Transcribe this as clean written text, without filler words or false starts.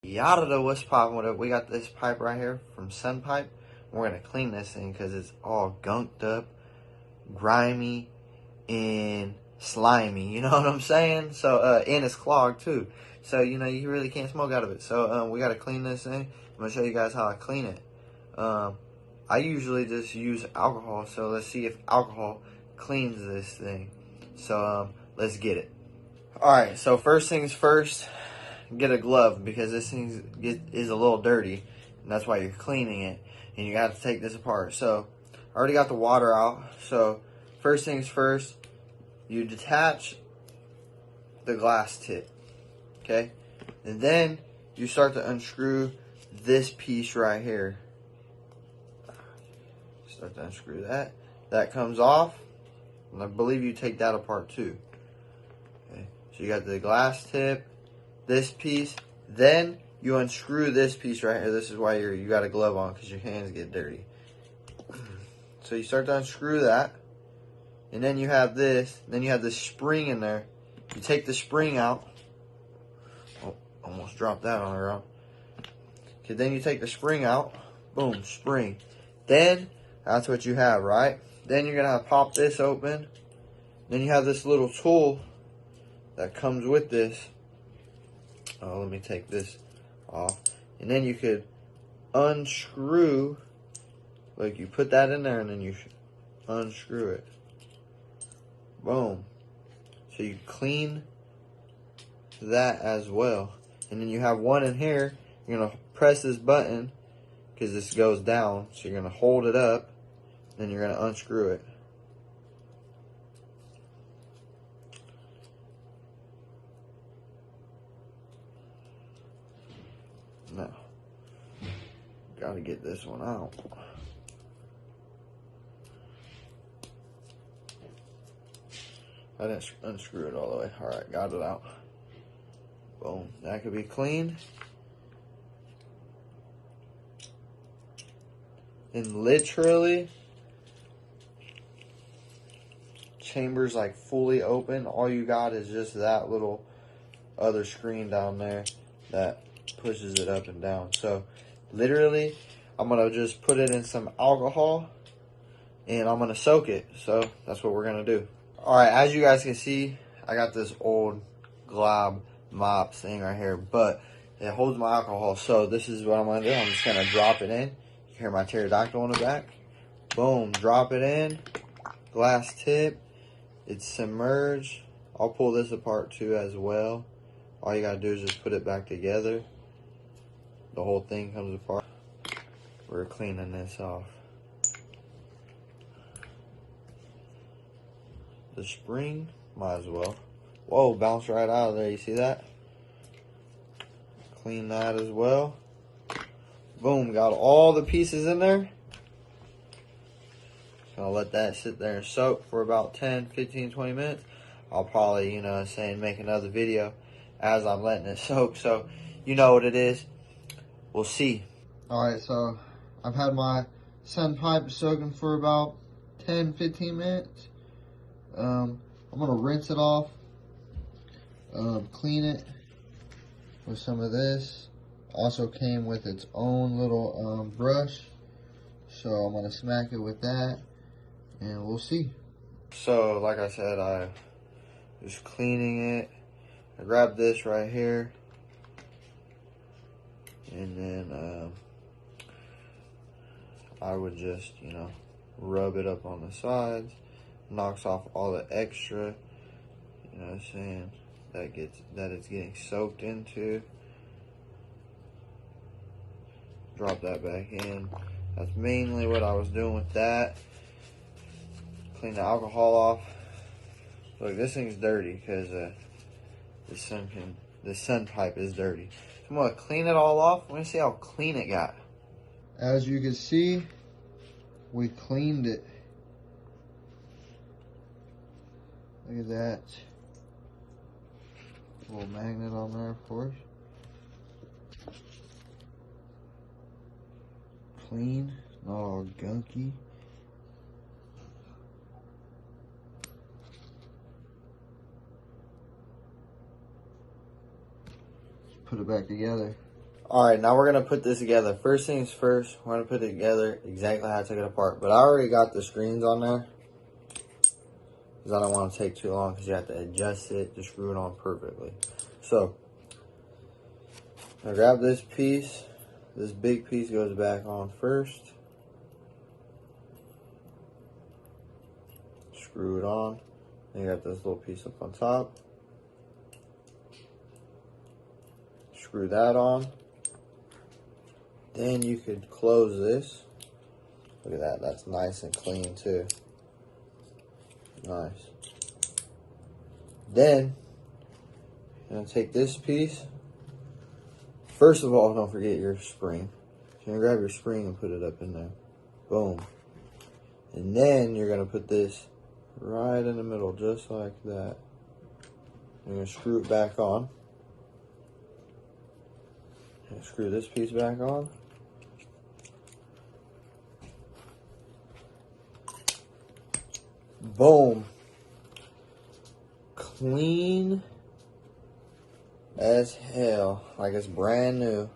Yada, what's poppin' with it? We got this pipe right here from Sunpipe. We're gonna clean this thing because it's all gunked up, grimy, and slimy. You know what I'm saying? So, and it's clogged too. So, you know, you really can't smoke out of it. So, we gotta clean this thing. I'm gonna show you guys how I clean it. I usually just use alcohol. So let's see if alcohol cleans this thing. So, let's get it. All right. So first things first. Get a glove because this thing is a little dirty, and that's why you're cleaning it, and you have to take this apart. So I already got the water out. So first things first, you detach the glass tip, okay, and then you start to unscrew this piece right here. Start to unscrew that comes off, and I believe you take that apart too. Okay, so you got the glass tip, this piece, then you unscrew this piece right here. This is why you got a glove on, because your hands get dirty. So you start to unscrew that, and then you have this. Then you have this spring in there. You take the spring out. Oh, almost dropped that on the ground. Okay, then you take the spring out. Boom, spring. Then that's what you have, right? Then you're gonna pop this open. Then you have this little tool that comes with this. Oh, let me take this off. And then you could unscrew, like you put that in there and then you unscrew it. Boom. So you clean that as well. And then you have one in here. You're going to press this button because this goes down. So you're going to hold it up. Then you're going to unscrew it. Now, gotta get this one out. I didn't unscrew it all the way. Alright, got it out. Boom. That could be cleaned. And literally, chamber's like fully open. All you got is just that little other screen down there that pushes it up and down. So literally I'm gonna just put it in some alcohol and I'm gonna soak it. So that's what we're gonna do. All right, as you guys can see, I got this old glob mop thing right here, but it holds my alcohol. So this is what I'm gonna do. I'm just gonna drop it in. You hear my pterodactyl in the back. Boom, drop it in. Glass tip. It's submerged. I'll pull this apart too as well. All you gotta do is just put it back together. The whole thing comes apart. We're cleaning this off. The spring, might as well. Whoa, bounced right out of there. You see that? Clean that as well. Boom, got all the pieces in there. Gonna let that sit there and soak for about 10, 15, 20 minutes. I'll probably, you know, make another video as I'm letting it soak. So, you know what it is. We'll see. Alright, so I've had my Sunpipe soaking for about 10, 15 minutes. I'm going to rinse it off, clean it with some of this. Also came with its own little brush. So I'm going to smack it with that and we'll see. So like I said, I was cleaning it. I grabbed this right here. And then I would just, you know, rub it up on the sides. Knocks off all the extra, you know what I'm saying, that it's getting soaked into. Drop that back in. That's mainly what I was doing with that. Clean the alcohol off. Look, this thing's dirty because this Sunpipe is dirty. So I'm gonna clean it all off. We're gonna see how clean it got. As you can see, we cleaned it. Look at that. Little magnet on there, of course. Clean, not all gunky. Put it back together. Alright, now we're going to put this together. First things first, we're going to put it together exactly how I took it apart. But I already got the screens on there, because I don't want to take too long, because you have to adjust it to screw it on perfectly. So, I grab this piece. This big piece goes back on first. Screw it on. Then you got this little piece up on top. Screw that on. Then you could close this. Look at that, that's nice and clean too. Nice. Then, you're gonna take this piece. First of all, don't forget your spring. So you're gonna grab your spring and put it up in there. Boom. And then you're gonna put this right in the middle, just like that. You're gonna screw it back on. And screw this piece back on. Boom. Clean as hell, like it's brand new.